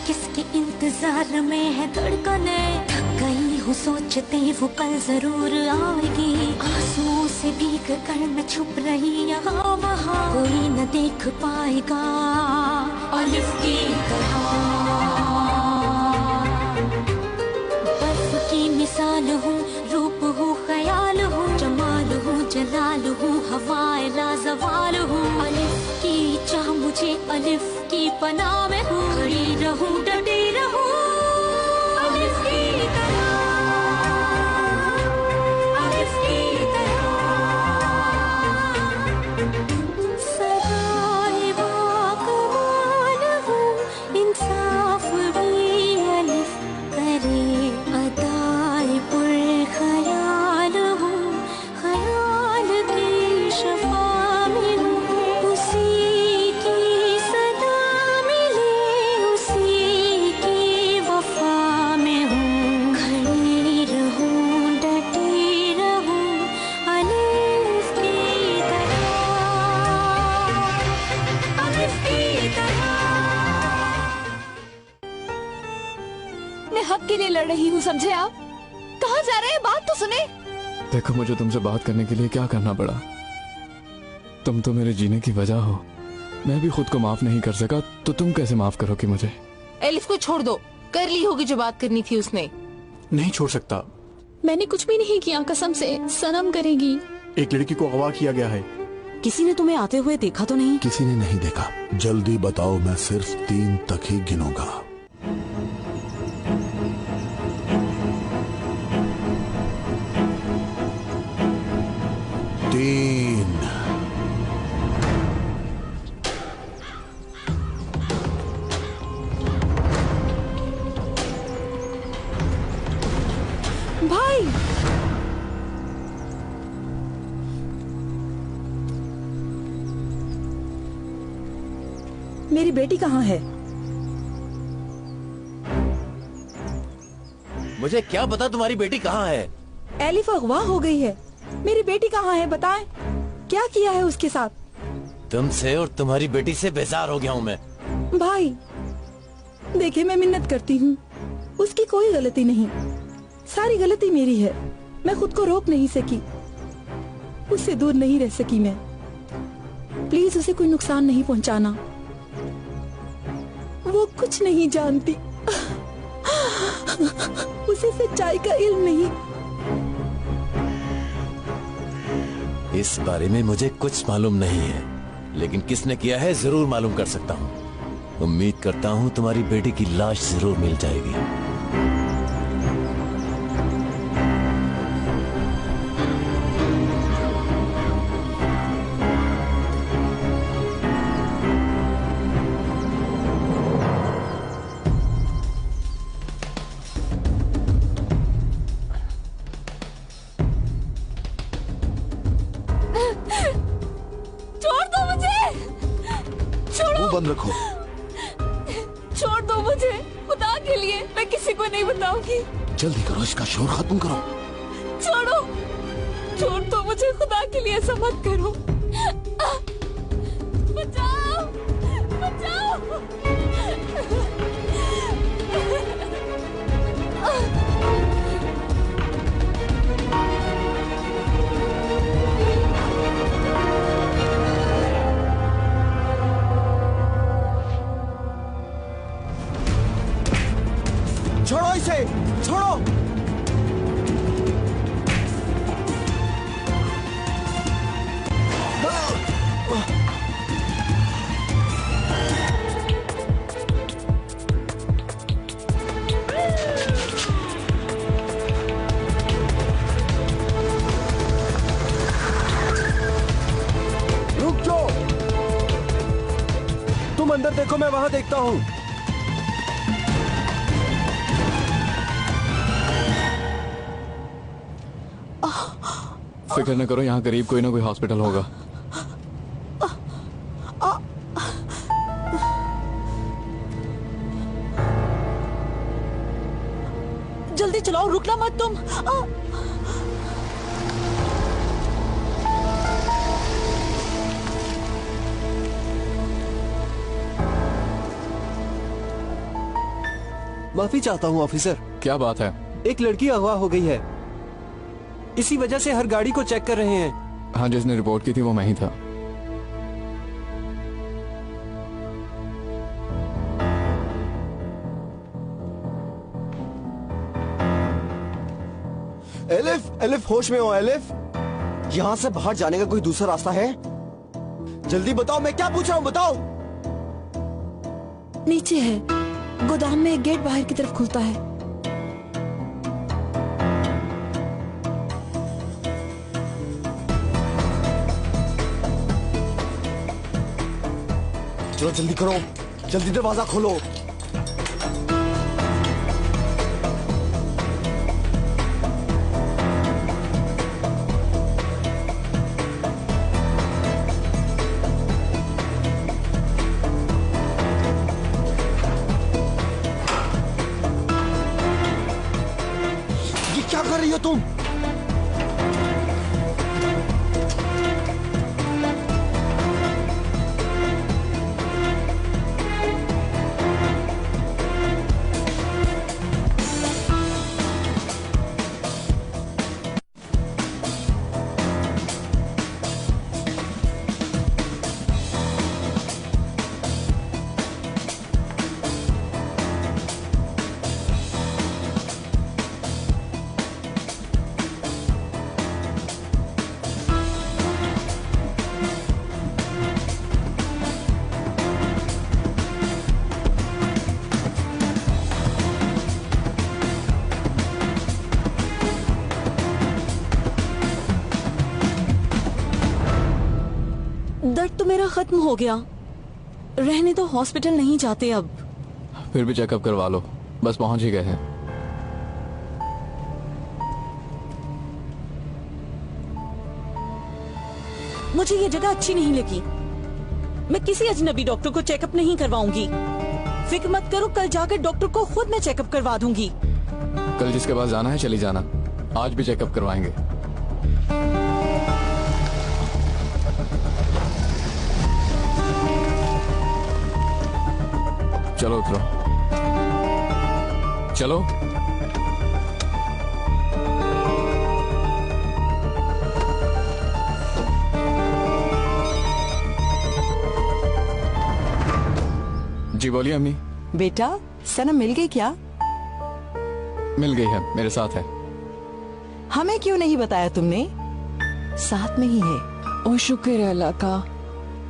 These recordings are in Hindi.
किसके इंतजार में है धड़कने, थक गई हूँ सोचते वो कल जरूर आएगी। आंसुओं से भीग कर मैं छुप रही यहाँ वहाँ, कोई न देख पाएगा अलिफ की तरह। बर्फ की मिसाल हूँ, रूप हूँ, ख्याल हूँ, जमाल हूँ, जलाल हूँ, हवाए लाजवाल हूँ। अलिफ की चाह मुझे अलिफ की पनाह में हूँ, खड़ी रहूँ डटी रहूँ अलिफ की तरह, अलिफ की तरह। सदाए बाकमाल हूँ, इंसाफ भी अलिफ करे, अदाए पुर ख्याल हूँ, ख्याल की शफा में हूँ। उसी की सदा मिले, उसी की वफा में हूँ, खड़ी रहूँ डटी रहूँ अलिफ की तरह, अलिफ की तरह। मैं हक के लिए लड़ रही हूँ, समझे आप? कहाँ जा रहे हैं, बात तो सुने। देखो, मुझे तुमसे बात करने के लिए क्या करना पड़ा। तुम तो मेरे जीने की वजह हो। मैं भी खुद को माफ नहीं कर सका, तो तुम कैसे माफ करोगी मुझे? एलिफ को छोड़ दो, कर ली होगी जो बात करनी थी उसने। नहीं छोड़ सकता। मैंने कुछ भी नहीं किया, कसम से। सनम करेगी। एक लड़की को अगवा किया गया है। किसी ने तुम्हें आते हुए देखा तो नहीं? किसी ने नहीं देखा। जल्दी बताओ, मैं सिर्फ 3 तक ही गिनूंगा। 3। भाई, मेरी बेटी कहाँ है? मुझे क्या पता तुम्हारी बेटी कहाँ है? एलिफ अगवा हो गई है। मेरी बेटी कहाँ है बताएं? क्या किया है उसके साथ? तुमसे और तुम्हारी बेटी से बेजार हो गया हूँ मैं। भाई देखिए, मैं मिन्नत करती हूँ, उसकी कोई गलती नहीं, सारी गलती मेरी है। मैं खुद को रोक नहीं सकी, उससे दूर नहीं रह सकी मैं। प्लीज उसे कोई नुकसान नहीं पहुँचाना, वो कुछ नहीं जानती, उसे सच्चाई का इल्म नहीं। इस बारे में मुझे कुछ मालूम नहीं है, लेकिन किसने किया है जरूर मालूम कर सकता हूँ। उम्मीद करता हूँ तुम्हारी बेटी की लाश जरूर मिल जाएगी। बंद रखो। छोड़ दो मुझे, खुदा के लिए, मैं किसी को नहीं बताऊंगी। जल्दी करो, इसका शोर खत्म करो। छोड़ो, छोड़ दो मुझे, खुदा के लिए ऐसा मत करो। बचाओ, बचाओ। छोड़ो इसे, छोड़ो। रुक जाओ, तुम अंदर देखो, मैं वहां देखता हूँ। फिक्र न करो, यहाँ करीब कोई ना कोई हॉस्पिटल होगा। जल्दी चलाओ, रुकना मत तुम। माफी चाहता हूँ ऑफिसर। क्या बात है? एक लड़की अगवा हो गई है, इसी वजह से हर गाड़ी को चेक कर रहे हैं। हाँ, जिसने रिपोर्ट की थी वो मैं ही था। एलिफ, एलिफ होश में हो एलिफ? यहाँ से बाहर जाने का कोई दूसरा रास्ता है? जल्दी बताओ, मैं क्या पूछ रहा हूँ, बताओ। नीचे है, गोदाम में एक गेट बाहर की तरफ खुलता है। चलो जल्दी करो, जल्दी दरवाजा खोलो। ये क्या कर रही हो तुम? दर्द तो मेरा खत्म हो गया, रहने तो हॉस्पिटल नहीं जाते अब। फिर भी चेकअप करवा लो, बस पहुंच ही गए हैं। मुझे ये जगह अच्छी नहीं लगी। मैं किसी अजनबी डॉक्टर को चेकअप नहीं करवाऊंगी। फिक्र मत करो, कल जाकर डॉक्टर को खुद मैं चेकअप करवा दूंगी। कल जिसके पास जाना है चली जाना, आज भी चेकअप करवाएंगे। चलो उतरो, चलो। जी बोलिए अम्मी। बेटा, सनम मिल गई क्या? मिल गई है, मेरे साथ है। हमें क्यों नहीं बताया तुमने? साथ में ही है। ओ शुक्र है अल्लाह का।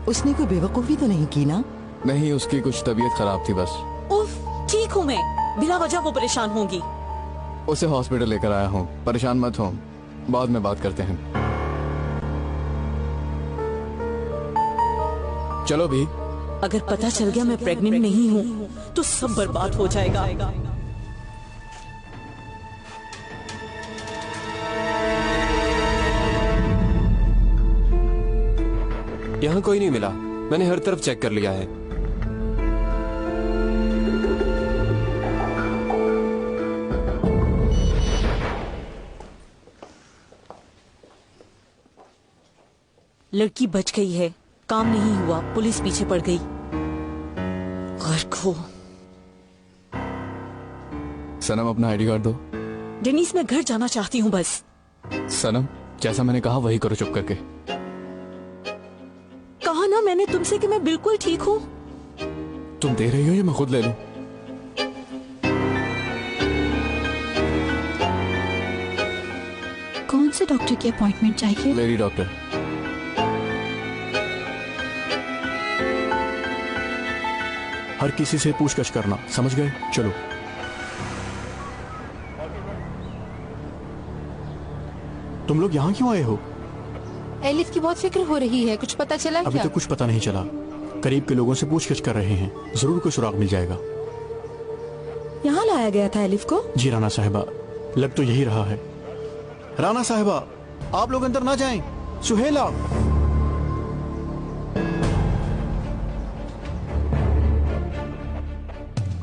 उसने कोई बेवकूफी तो नहीं की ना? नहीं, उसकी कुछ तबीयत खराब थी बस। उफ, ठीक हूँ मैं, बिना वजह वो परेशान होंगी। उसे हॉस्पिटल लेकर आया हूँ, परेशान मत हो, बाद में बात करते हैं। चलो भी। अगर पता चल गया मैं प्रेग्नेंट नहीं हूँ तो सब बर्बाद हो जाएगा। यहाँ कोई नहीं मिला, मैंने हर तरफ चेक कर लिया है। लड़की बच गई है, काम नहीं हुआ, पुलिस पीछे पड़ गई। गर्क हो। सनम, अपना आईडी कार्ड दो। डेनिस, मैं घर जाना चाहती हूँ बस। सनम, जैसा मैंने कहा वही करो चुप करके। कहा ना मैंने तुमसे कि मैं बिल्कुल ठीक हूँ। तुम दे रही हो या मैं खुद ले लूं? कौन से डॉक्टर की अपॉइंटमेंट चाहिए? Lady doctor. हर किसी से पूछताछ करना, समझ गए? चलो। तुम लोग यहाँ क्यों आए हो? एलिफ की बहुत फिक्र हो रही है, कुछ पता चला अभी क्या? तो कुछ पता नहीं चला। करीब के लोगों से पूछताछ कर रहे हैं, जरूर कोई सुराग मिल जाएगा। यहाँ लाया गया था एलिफ को? जी राना साहिबा, लग तो यही रहा है। राना साहिबा, आप लोग अंदर ना जाएं। सुहेला,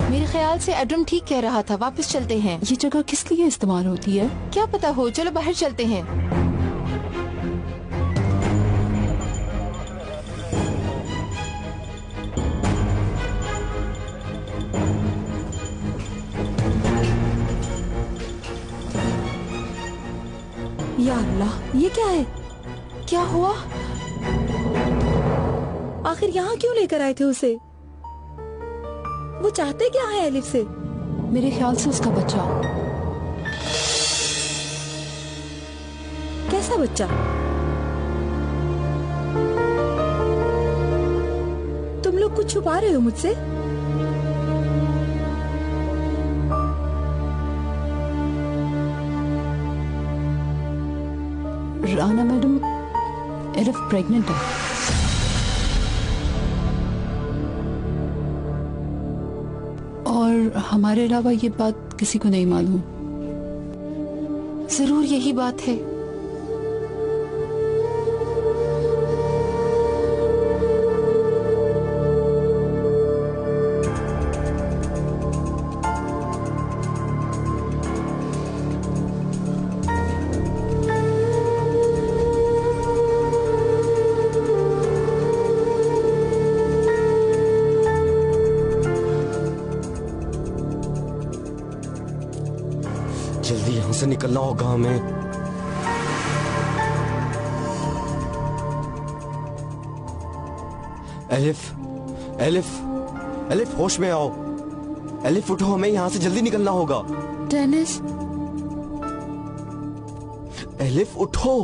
मेरे ख्याल से एडम ठीक कह रहा था, वापस चलते हैं। ये जगह किस लिए इस्तेमाल होती है? क्या पता हो, चलो बाहर चलते हैं। या अल्लाह, ये क्या है? क्या हुआ? आखिर यहाँ क्यों लेकर आए थे उसे? वो चाहते क्या है एलिफ से? मेरे ख्याल से उसका बच्चा। कैसा बच्चा? तुम लोग कुछ छुपा रहे हो मुझसे? राना मैडम, एलिफ प्रेग्नेंट है। और हमारे अलावा ये बात किसी को नहीं मालूम। जरूर यही बात है। जल्दी यहाँ से निकलना होगा हमें। एलिफ, एलिफ, एलिफ होश में आओ। एलिफ उठो, हमें यहाँ से जल्दी निकलना होगा। डेनिस, एलिफ उठो।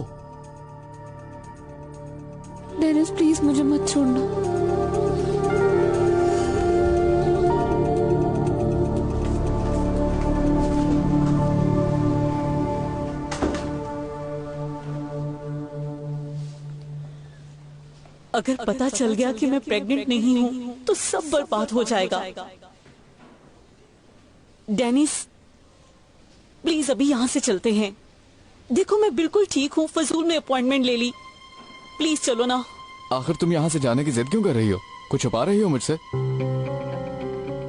डेनिस प्लीज मुझे मत छोड़ना। अगर पता चल गया कि मैं प्रेग्नेंट नहीं हूँ तो सब बर्बाद हो जाएगा। डेनिस, प्लीज अभी यहाँ से चलते हैं। देखो मैं बिल्कुल ठीक हूँ, फजूल में अपॉइंटमेंट ले ली। प्लीज चलो ना। आखिर तुम यहाँ से जाने की जिद क्यों कर रही हो? कुछ छुपा रही हो मुझसे?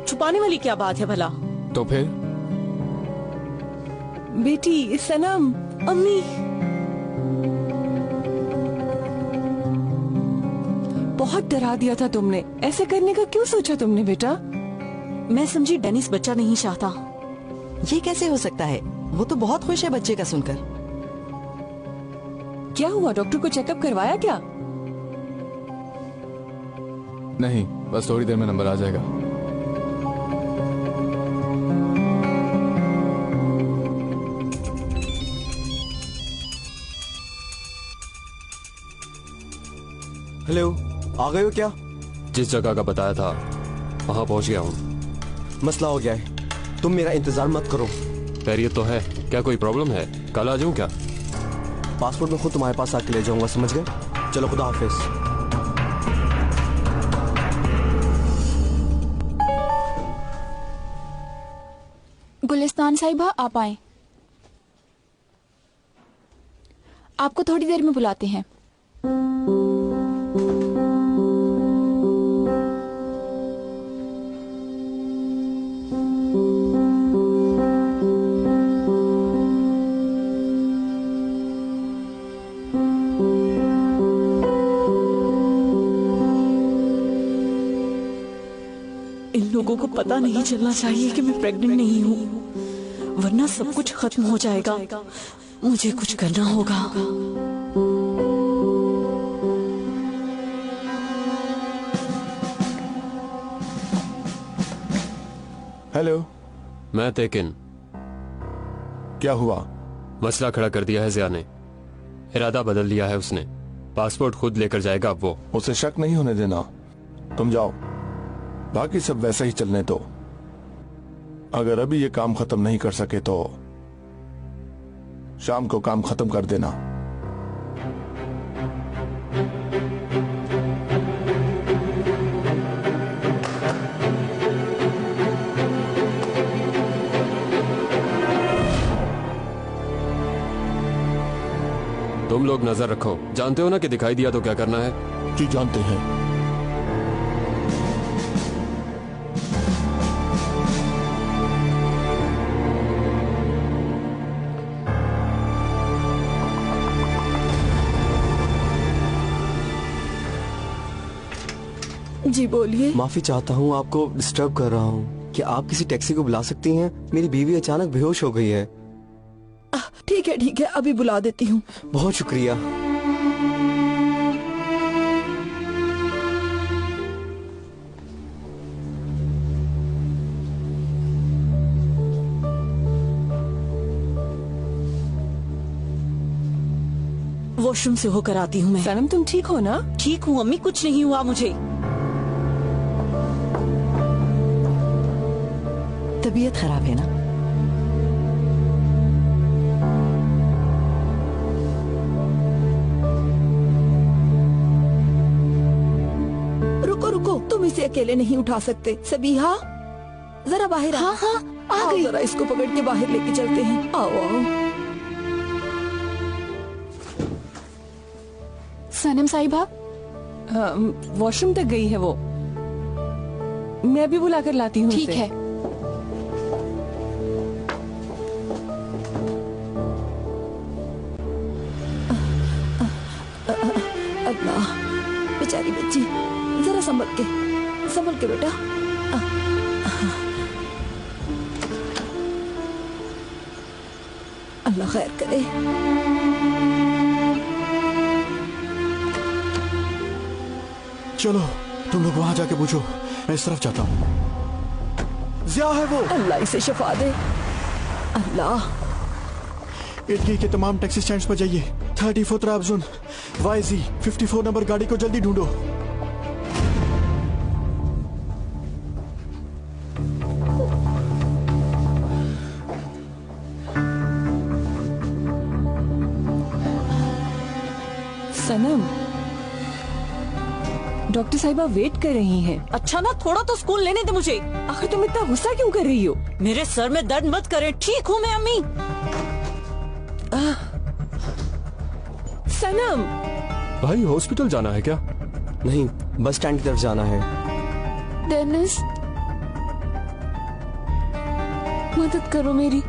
छुपाने वाली क्या बात है भला? तो फिर? बेटी सनम। अम्मी, बहुत डरा दिया था तुमने। ऐसे करने का क्यों सोचा तुमने बेटा? मैं समझी डेनिस बच्चा नहीं चाहता। ये कैसे हो सकता है? वो तो बहुत खुश है बच्चे का सुनकर। क्या हुआ, डॉक्टर को चेकअप करवाया क्या? नहीं, बस थोड़ी देर में नंबर आ जाएगा। हेलो, आ गए हो क्या? जिस जगह का बताया था वहां पहुंच गया हूँ। मसला हो गया है, तुम मेरा इंतजार मत करो। खैरियत तो है? क्या कोई प्रॉब्लम है? कल आ जाऊँ क्या? पासपोर्ट में खुद तुम्हारे पास आके ले जाऊंगा, समझ गए? चलो, खुदा हाफिज। गुलिस्तान साहिबा, आप आए। आपको थोड़ी देर में बुलाते हैं। इन लोगों को पता नहीं चलना चाहिए कि मैं प्रेग्नेंट नहीं हूँ, वरना सब कुछ खत्म हो जाएगा। मुझे कुछ करना होगा। हेलो। मैं तेकिन। क्या हुआ? मसला खड़ा कर दिया है जिया ने। इरादा बदल लिया है उसने। पासपोर्ट खुद लेकर जाएगा अब वो। उसे शक नहीं होने देना। तुम जाओ, बाकी सब वैसा ही चलने दो। अगर अभी ये काम खत्म नहीं कर सके तो शाम को काम खत्म कर देना। तुम लोग नजर रखो। जानते हो ना कि दिखाई दिया तो क्या करना है? जी जानते हैं। जी बोलिए। माफी चाहता हूँ, आपको डिस्टर्ब कर रहा हूँ। क्या आप किसी टैक्सी को बुला सकती हैं? मेरी बीवी अचानक बेहोश हो गई है। ठीक ठीक है, अभी बुला देती हूँ। बहुत शुक्रिया। वॉशरूम से होकर आती हूँ मैं। सनम तुम ठीक हो ना? ठीक हूँ अम्मी, कुछ नहीं हुआ मुझे। तबीयत खराब है ना? रुको, तुम इसे अकेले नहीं उठा सकते। सबीहा जरा बाहर आओ। हाँ, आ गई। जरा इसको पकड़ के बाहर लेके चलते हैं। आओ। सनम साहिबा वॉशरूम तक गई है वो। मैं भी बुला कर लाती हूँ। ठीक है। अल्लाह, बेचारी बच्ची, जरा संभल के बेटा। अल्लाह खैर करे। चलो तुम लोग वहां जाके पूछो, मैं इस तरफ जाता हूँ। जिया है वो। अल्लाह इसे शफा दे। अल्लाह। इटकी के तमाम टैक्सी स्टैंड्स पर जाइए। 34 त्राबजुन YZ 54 नंबर गाड़ी को जल्दी ढूंढो। सनम, डॉक्टर साहिबा वेट कर रही हैं। अच्छा ना, थोड़ा तो स्कूल लेने दे मुझे। आखिर तुम इतना गुस्सा क्यों कर रही हो? मेरे सर में दर्द मत करें, ठीक हूँ मैं अम्मी। सनम, भाई हॉस्पिटल जाना है क्या? नहीं, बस स्टैंड की तरफ जाना है। डेनिस, मदद करो मेरी।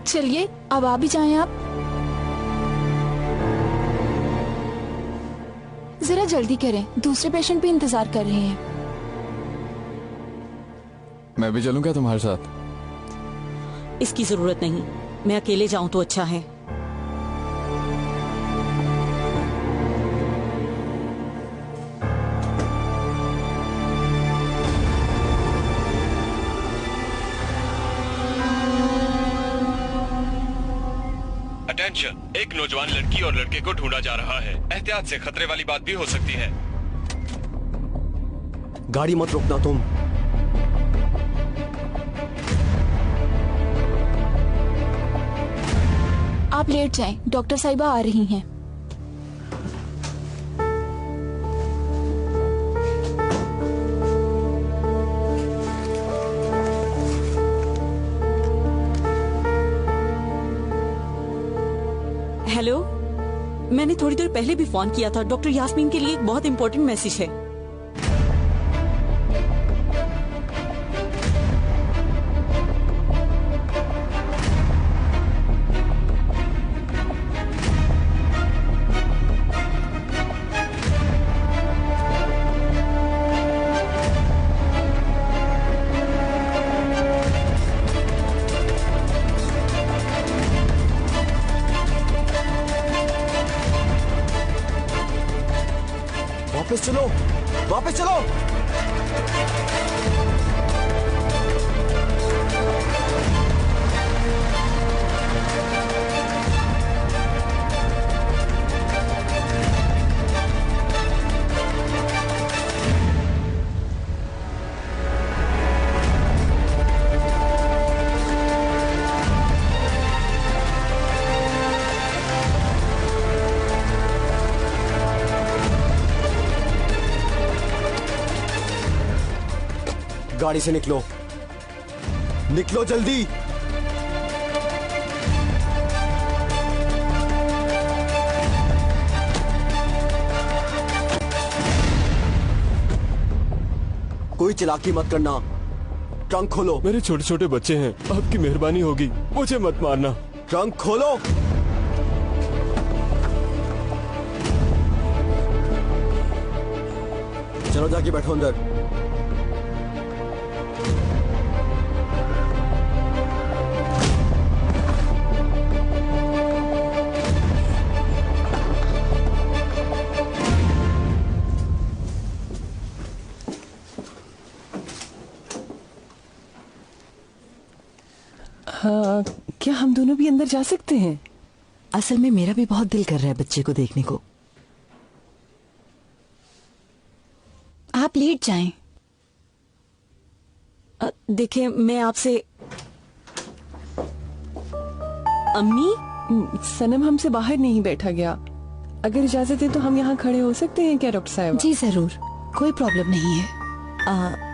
चलिए अब आ भी जाएं आप। जरा जल्दी करें, दूसरे पेशेंट भी इंतजार कर रहे हैं। मैं भी चलूं क्या तुम्हारे साथ? इसकी जरूरत नहीं, मैं अकेले जाऊं तो अच्छा है। अटेंशन, एक नौजवान लड़की और लड़के को ढूंढा जा रहा है। एहतियात से, खतरे वाली बात भी हो सकती है। गाड़ी मत रोकना तुम। आप लेट जाएं, डॉक्टर साहिबा आ रही हैं। हेलो, मैंने थोड़ी देर पहले भी फोन किया था। डॉक्टर यास्मीन के लिए एक बहुत इंपॉर्टेंट मैसेज है। वापस चलो। गाड़ी से निकलो, निकलो जल्दी। कोई चालाकी मत करना। ट्रंक खोलो। मेरे छोटे छोटे बच्चे हैं, आपकी मेहरबानी होगी, मुझे मत मारना। ट्रंक खोलो। चलो जाके बैठो अंदर। हाँ, क्या हम दोनों भी अंदर जा सकते हैं? असल में मेरा भी बहुत दिल कर रहा है बच्चे को देखने को। आप लेट जाएं। देखिए मैं आपसे। अम्मी, सनम हमसे बाहर नहीं बैठा गया। अगर इजाजत है तो हम यहाँ खड़े हो सकते हैं क्या डॉक्टर साहब? जी जरूर, कोई प्रॉब्लम नहीं है।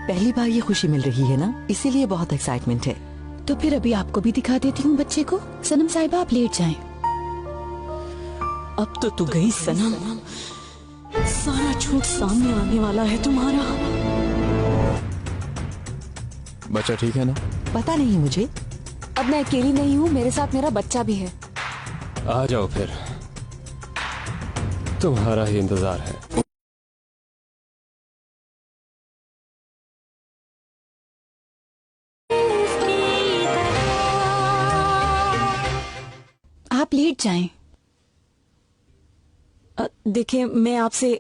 पहली बार ये खुशी मिल रही है ना, इसीलिए बहुत एक्साइटमेंट है। तो फिर अभी आपको भी दिखा देती हूँ बच्चे को। सनम साहिबा आप लेट जाएं। अब तो तू गई सनम, सारा झूठ सामने आने वाला है तुम्हारा। बच्चा ठीक है ना? पता नहीं मुझे। अब मैं अकेली नहीं हूँ, मेरे साथ मेरा बच्चा भी है। आ जाओ फिर, तुम्हारा ही इंतजार है। आप लेट जाएं। देखिए मैं आपसे।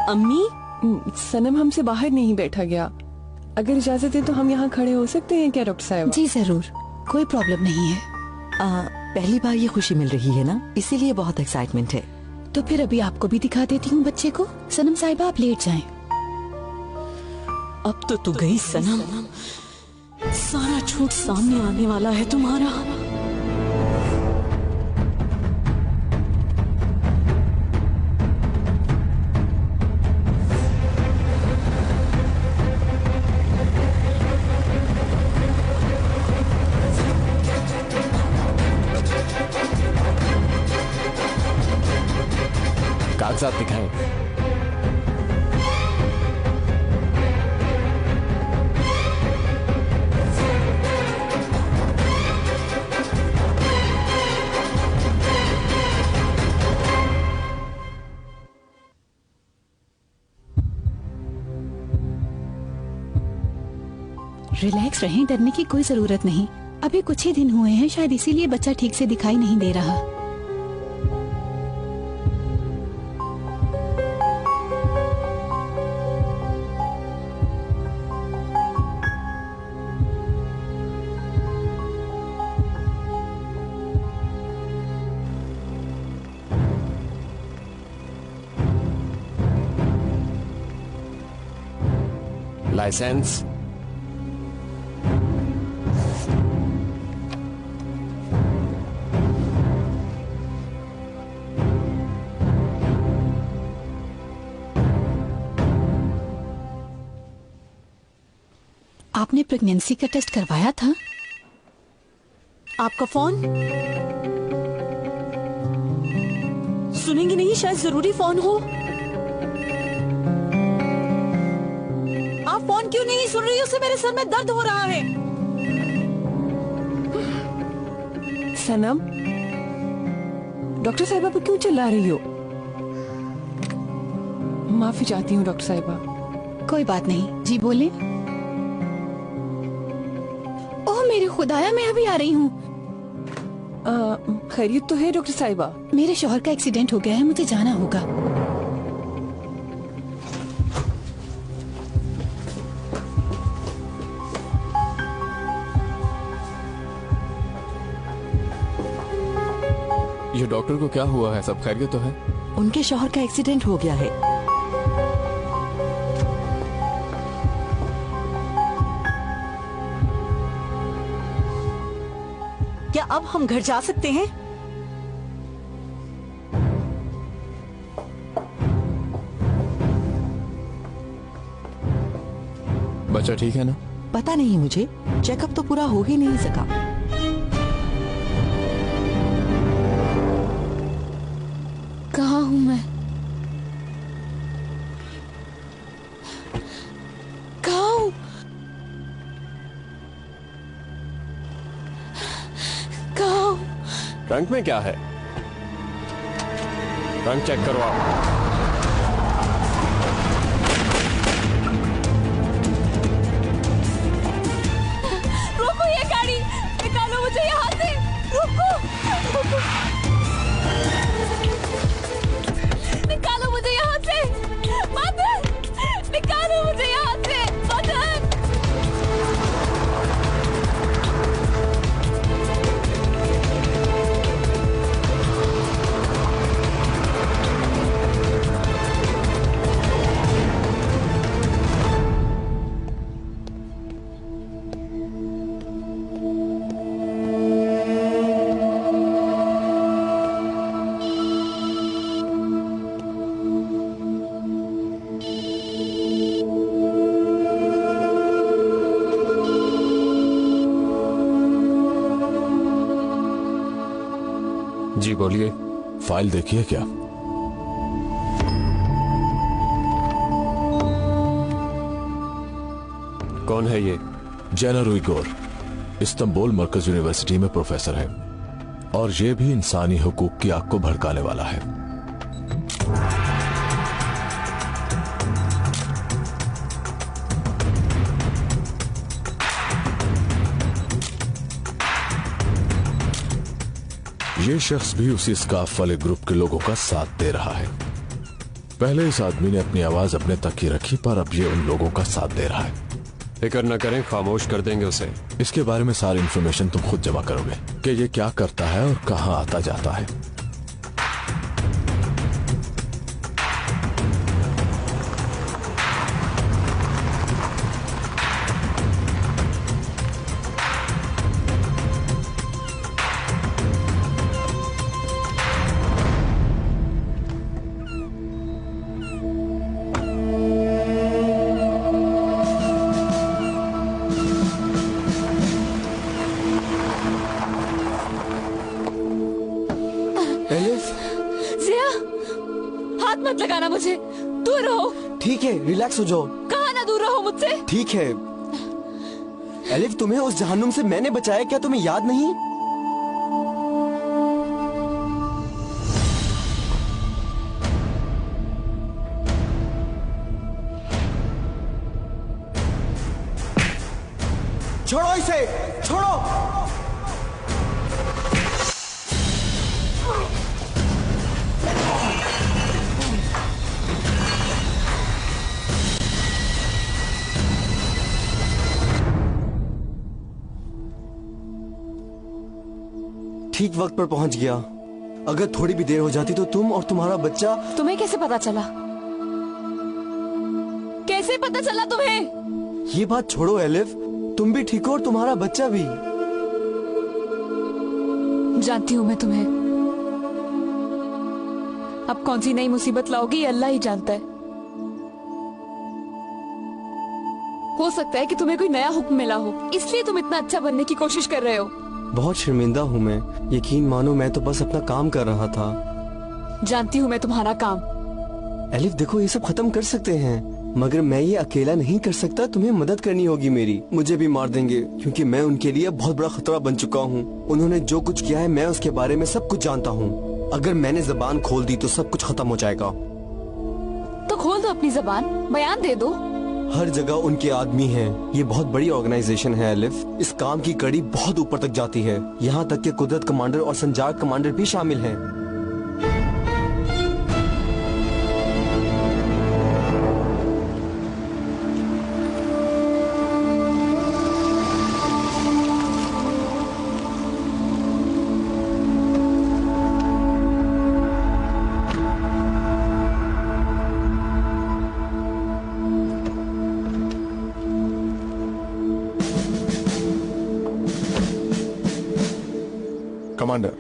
अम्मी, सनम हमसे बाहर नहीं बैठा गया। अगर इजाजत है तो हम यहाँ खड़े हो सकते हैं क्या डॉक्टर साहब? जी जरूर, कोई प्रॉब्लम नहीं है। पहली बार ये खुशी मिल रही है ना, इसीलिए बहुत एक्साइटमेंट है। तो फिर अभी आपको भी दिखा देती हूँ बच्चे को। सनम साहिबा आप लेट जाएं। अब तो तू गई सनम, सारा झूठ सामने आने वाला है तुम्हारा। कागजात दिखाएं। रिलैक्स रहें, डरने की कोई जरूरत नहीं। अभी कुछ ही दिन हुए हैं, शायद इसीलिए बच्चा ठीक से दिखाई नहीं दे रहा। लाइसेंस, आपने प्रेगनेंसी का टेस्ट करवाया था? आपका फोन सुनेंगी नहीं, शायद जरूरी फोन हो। आप फोन क्यों नहीं सुन रही हो? उससे मेरे सर में दर्द हो रहा है। सनम, डॉक्टर साहिबा पर क्यों चिल्ला रही हो? माफी चाहती हूँ डॉक्टर साहिबा। कोई बात नहीं, जी बोले। ओह मेरे खुदाया, मैं अभी आ रही हूँ। खैरियत तो है डॉक्टर साहिबा? मेरे शौहर का एक्सीडेंट हो गया है, मुझे जाना होगा। ये डॉक्टर को क्या हुआ है? सब खैरियत तो है? उनके शौहर का एक्सीडेंट हो गया है। क्या अब हम घर जा सकते हैं? बच्चा ठीक है ना? पता नहीं मुझे, चेकअप तो पूरा हो ही नहीं सका। कहाँ हूँ मैं? ट्रंक में क्या है? ट्रंक चेक करवाओ। रोको ये गाड़ी, निकालो मुझे यहाँ से। रोको, निकालो मुझे यहाँ से। मदन, निकालो मुझे यहाँ से। मदन, जी बोलिए। फाइल देखिए क्या? कौन है ये? जेनर उइगुर, इस्तांबुल मरकज यूनिवर्सिटी में प्रोफेसर है और ये भी इंसानी हुकूक की आग को भड़काने वाला है। ये शख्स भी उसी स्कार्फ वाले ग्रुप के लोगों का साथ दे रहा है। पहले इस आदमी ने अपनी आवाज अपने तक ही रखी, पर अब ये उन लोगों का साथ दे रहा है। फिक्र न करें, खामोश कर देंगे उसे। इसके बारे में सारी इंफॉर्मेशन तुम खुद जमा करोगे कि ये क्या करता है और कहां आता जाता है। मत लगाना मुझे, दूर रहो। ठीक है, रिलैक्स हो जाओ। कहा ना दूर रहो मुझसे। ठीक है एलिफ, तुम्हें उस जहन्नुम से मैंने बचाया, क्या तुम्हें याद नहीं? छोड़ो इसे, छोड़ो। ठीक वक्त पर पहुंच गया। अगर थोड़ी भी देर हो जाती तो तुम और तुम्हारा बच्चा। तुम्हें कैसे पता चला? कैसे पता चला तुम्हें? ये बात छोड़ो एलिफ, तुम भी ठीक हो और तुम्हारा बच्चा भी। जानती हूँ मैं तुम्हें। अब कौन सी नई मुसीबत लाओगी अल्लाह ही जानता है। हो सकता है कि तुम्हें कोई नया हुक्म मिला हो, इसलिए तुम इतना अच्छा बनने की कोशिश कर रहे हो। बहुत शर्मिंदा हूँ मैं, यकीन मानो मैं तो बस अपना काम कर रहा था। जानती हूँ मैं तुम्हारा काम। एलिफ देखो, ये सब खत्म कर सकते हैं, मगर मैं ये अकेला नहीं कर सकता। तुम्हें मदद करनी होगी मेरी। मुझे भी मार देंगे क्योंकि मैं उनके लिए बहुत बड़ा खतरा बन चुका हूँ। उन्होंने जो कुछ किया है मैं उसके बारे में सब कुछ जानता हूँ। अगर मैंने जबान खोल दी तो सब कुछ खत्म हो जाएगा। तो खोल दो अपनी जबान, बयान दे दो। हर जगह उनके आदमी हैं। ये बहुत बड़ी ऑर्गेनाइजेशन है एलिफ। इस काम की कड़ी बहुत ऊपर तक जाती है। यहाँ तक कि कुदरत कमांडर और संजार कमांडर भी शामिल हैं। कमांडर,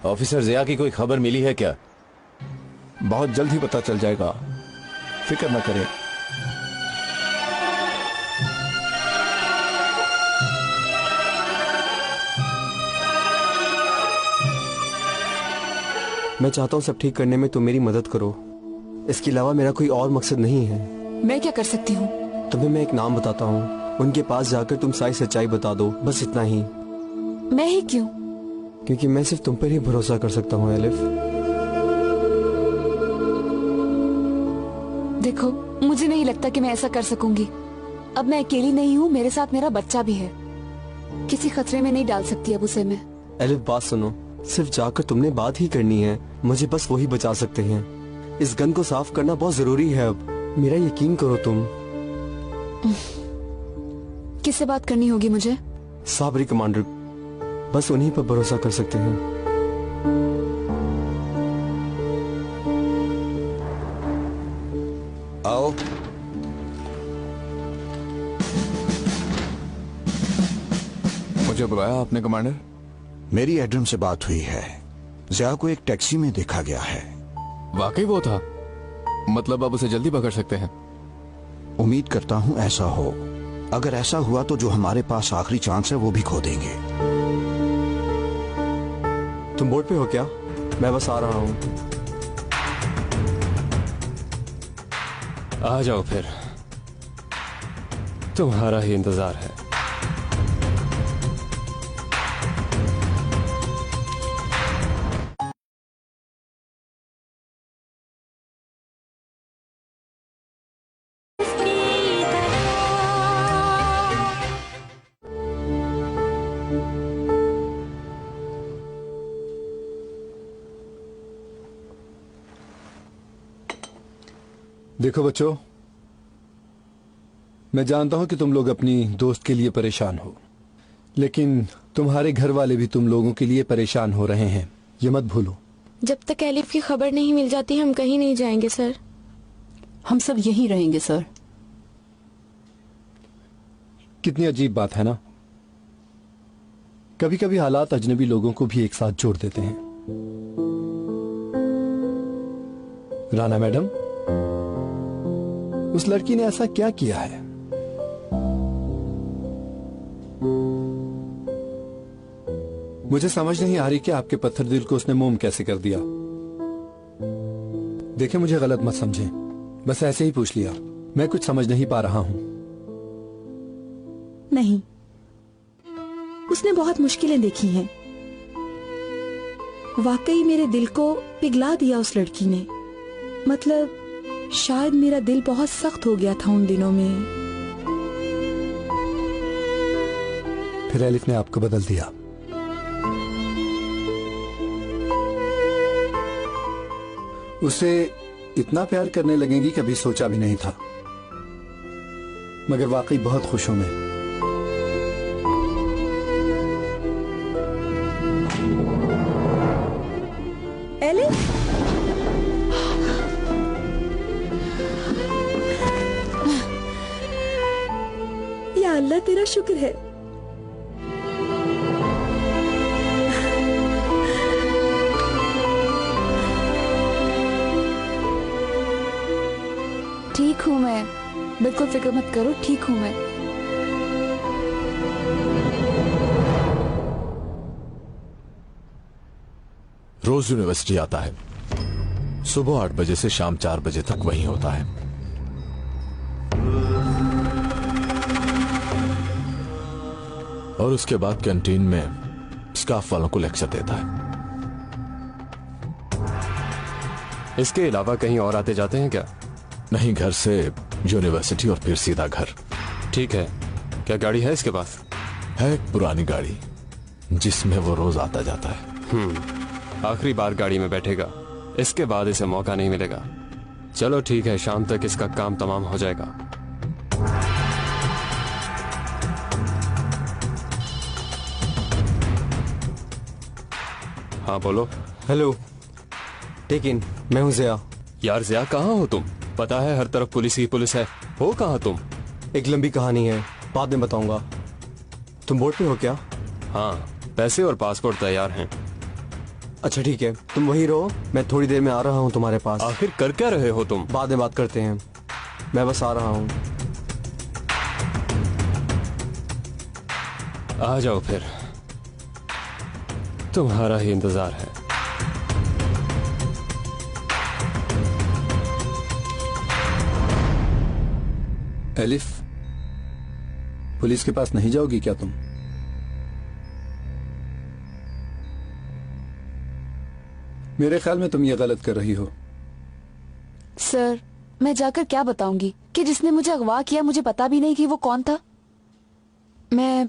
ऑफिसर जिया की कोई खबर मिली है क्या? बहुत जल्द ही पता चल जाएगा, फिक्र न करें। मैं चाहता हूँ सब ठीक करने में तुम मेरी मदद करो। इसके अलावा मेरा कोई और मकसद नहीं है। मैं क्या कर सकती हूँ? तुम्हें मैं एक नाम बताता हूँ, उनके पास जाकर तुम सारी सच्चाई बता दो, बस इतना ही। मैं ही क्यों? क्योंकि मैं सिर्फ तुम पर ही भरोसा कर सकता हूँ एलिफ। देखो, मुझे नहीं लगता कि मैं ऐसा कर सकूंगी। अब मैं अकेली नहीं हूँ, मेरे साथ मेरा बच्चा भी है। किसी खतरे में नहीं डाल सकती अब उसे मैं। एलिफ बात सुनो, सिर्फ जाकर तुमने बात ही करनी है। मुझे बस वही बचा सकते हैं। इस गन को साफ करना बहुत जरूरी है अब। मेरा यकीन करो तुम। किससे बात करनी होगी मुझे? साबरी कमांडर, बस उन्हीं पर भरोसा कर सकते हैं। आओ। मुझे बुलाया आपने कमांडर? मेरी एड्रम से बात हुई है। ज़िया को एक टैक्सी में देखा गया है। वाकई वो था? मतलब अब उसे जल्दी पकड़ सकते हैं? उम्मीद करता हूं ऐसा हो। अगर ऐसा हुआ तो जो हमारे पास आखिरी चांस है वो भी खो देंगे। तुम बोर्ड पे हो क्या? मैं बस आ रहा हूँ। आ जाओ फिर, तुम्हारा ही इंतजार है। देखो बच्चों, मैं जानता हूं कि तुम लोग अपनी दोस्त के लिए परेशान हो, लेकिन तुम्हारे घर वाले भी तुम लोगों के लिए परेशान हो रहे हैं, ये मत भूलो। जब तक एलिफ की खबर नहीं मिल जाती हम कहीं नहीं जाएंगे सर। हम सब यहीं रहेंगे सर। कितनी अजीब बात है ना, कभी कभी हालात अजनबी लोगों को भी एक साथ जोड़ देते हैं। राना मैडम, उस लड़की ने ऐसा क्या किया है? मुझे समझ नहीं आ रही कि आपके पत्थर दिल को उसने मोम कैसे कर दिया। देखें, मुझे गलत मत समझें, बस ऐसे ही पूछ लिया। मैं कुछ समझ नहीं पा रहा हूं। नहीं, उसने बहुत मुश्किलें देखी हैं। वाकई मेरे दिल को पिघला दिया उस लड़की ने। मतलब शायद मेरा दिल बहुत सख्त हो गया था उन दिनों में। फिर एलिफ ने आपको बदल दिया। उसे इतना प्यार करने लगेंगी कभी सोचा भी नहीं था, मगर वाकई बहुत खुश हूं मैं। एलिफ, या अल्लाह तेरा शुक्र है। ठीक हूँ मैं, बिल्कुल फिक्र मत करो, ठीक हूँ मैं। रोज यूनिवर्सिटी आता है, सुबह 8 बजे से शाम 4 बजे तक वहीं होता है। और उसके बाद कैंटीन में स्टाफ वालों को लेक्चर देता है। इसके अलावा कहीं और आते जाते हैं क्या? नहीं, घर से यूनिवर्सिटी और फिर सीधा घर। ठीक है, क्या गाड़ी है इसके पास? है एक पुरानी गाड़ी जिसमें वो रोज आता जाता है। आखिरी बार गाड़ी में बैठेगा, इसके बाद इसे मौका नहीं मिलेगा। चलो ठीक है, शाम तक इसका काम तमाम हो जाएगा। हाँ बोलो। हेलो, टेक इन, मैं हूँ ज़िया। यार ज़िया, कहाँ हो तुम? पता है हर तरफ पुलिस ही पुलिस है। हो कहाँ तुम? एक लंबी कहानी है, बाद में बताऊंगा। तुम बोर्ड पे हो क्या? हाँ, पैसे और पासपोर्ट तैयार हैं। अच्छा ठीक है, तुम वहीं रहो, मैं थोड़ी देर में आ रहा हूँ तुम्हारे पास। आखिर कर क्या रहे हो तुम? बाद में बात करते हैं, मैं बस आ रहा हूँ। आ जाओ फिर, तुम्हारा ही इंतजार है। एलिफ, पुलिस के पास नहीं जाओगी क्या तुम? मेरे ख्याल में तुम ये गलत कर रही हो। सर, मैं जाकर क्या बताऊंगी कि जिसने मुझे अगवा किया मुझे पता भी नहीं कि वो कौन था। मैं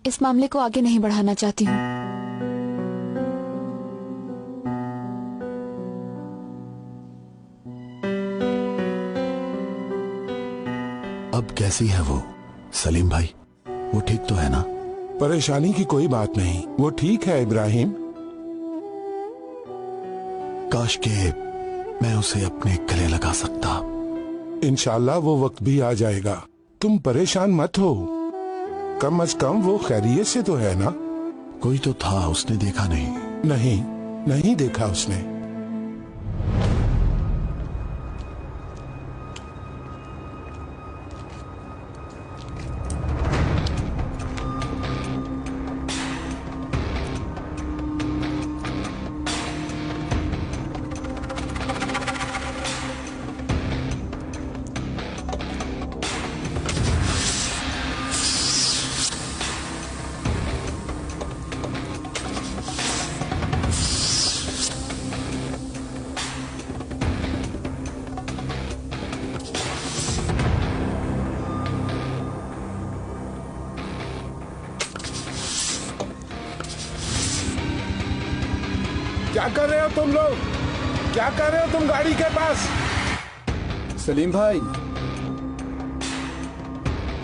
इस मामले को आगे नहीं बढ़ाना चाहती हूँ। अब कैसी है वो सलीम भाई? वो ठीक तो है ना? परेशानी की कोई बात नहीं, वो ठीक है इब्राहिम। काश के मैं उसे अपने गले लगा सकता। इंशाल्लाह वो वक्त भी आ जाएगा, तुम परेशान मत हो। कम अज कम वो खैरियत से तो है ना? कोई तो था, उसने देखा नहीं? नहीं देखा उसने। क्या कर रहे हो तुम लोग? क्या कर रहे हो तुम गाड़ी के पास? सलीम भाई,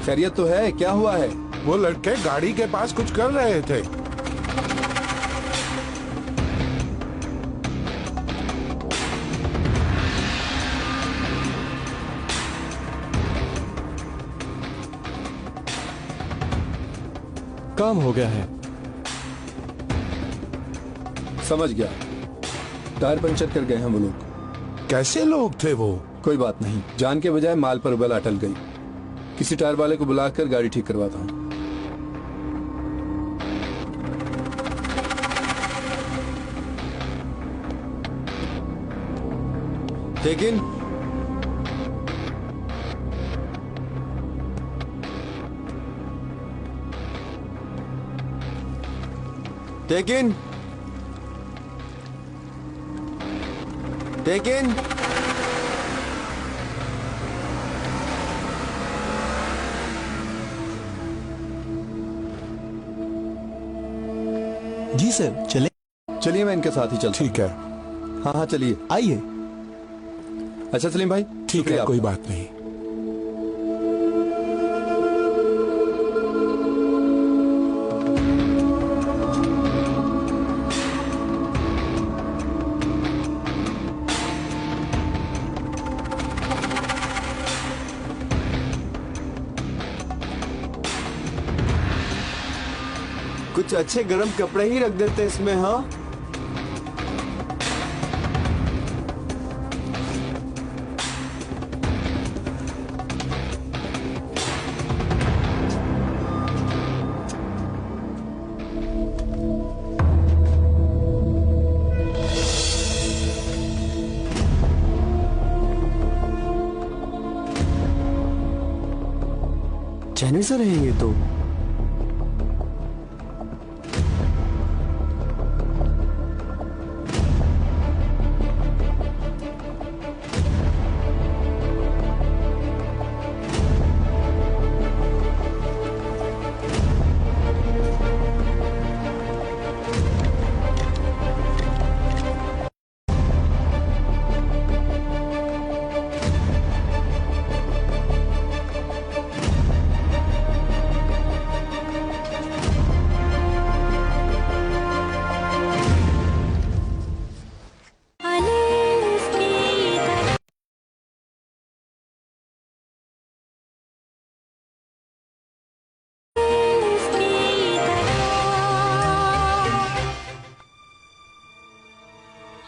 खैरियत तो है? क्या हुआ है? वो लड़के गाड़ी के पास कुछ कर रहे थे। काम हो गया है। समझ गया, टायर पंचर कर गए हैं वो लोग। कैसे लोग थे वो? कोई बात नहीं, जान के बजाय माल पर बला अटल गई। किसी टायर वाले को बुलाकर गाड़ी ठीक करवाता हूँ। लेकिन जी सर, चलिए मैं इनके साथ ही चलता। ठीक है। हाँ चलिए, आइए। अच्छा सलीम भाई, ठीक है, कोई बात नहीं। कुछ अच्छे गर्म कपड़े ही रख देते इसमें। हाँ चैनल से रहेंगे तो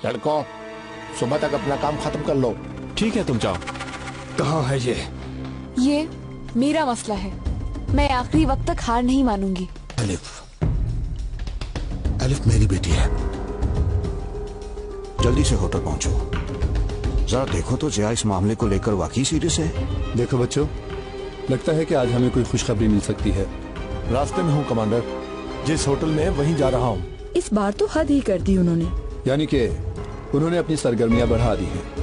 लड़कों, सुबह तक अपना काम खत्म कर लो। ठीक है, तुम जाओ। कहाँ है ये मेरा मसला है। मैं आखिरी वक्त तक हार नहीं मानूंगी। अलिफ मेरी बेटी है। जल्दी से होटल पहुंचो। जरा देखो तो जया इस मामले को लेकर वाकई सीरियस है। देखो बच्चों, लगता है कि आज हमें कोई खुशखबरी मिल सकती है। रास्ते में हूँ कमांडर, जिस होटल में वहीं जा रहा हूँ। इस बार तो हद ही कर दी उन्होंने। यानी कि उन्होंने अपनी सरगर्मियां बढ़ा दी हैं।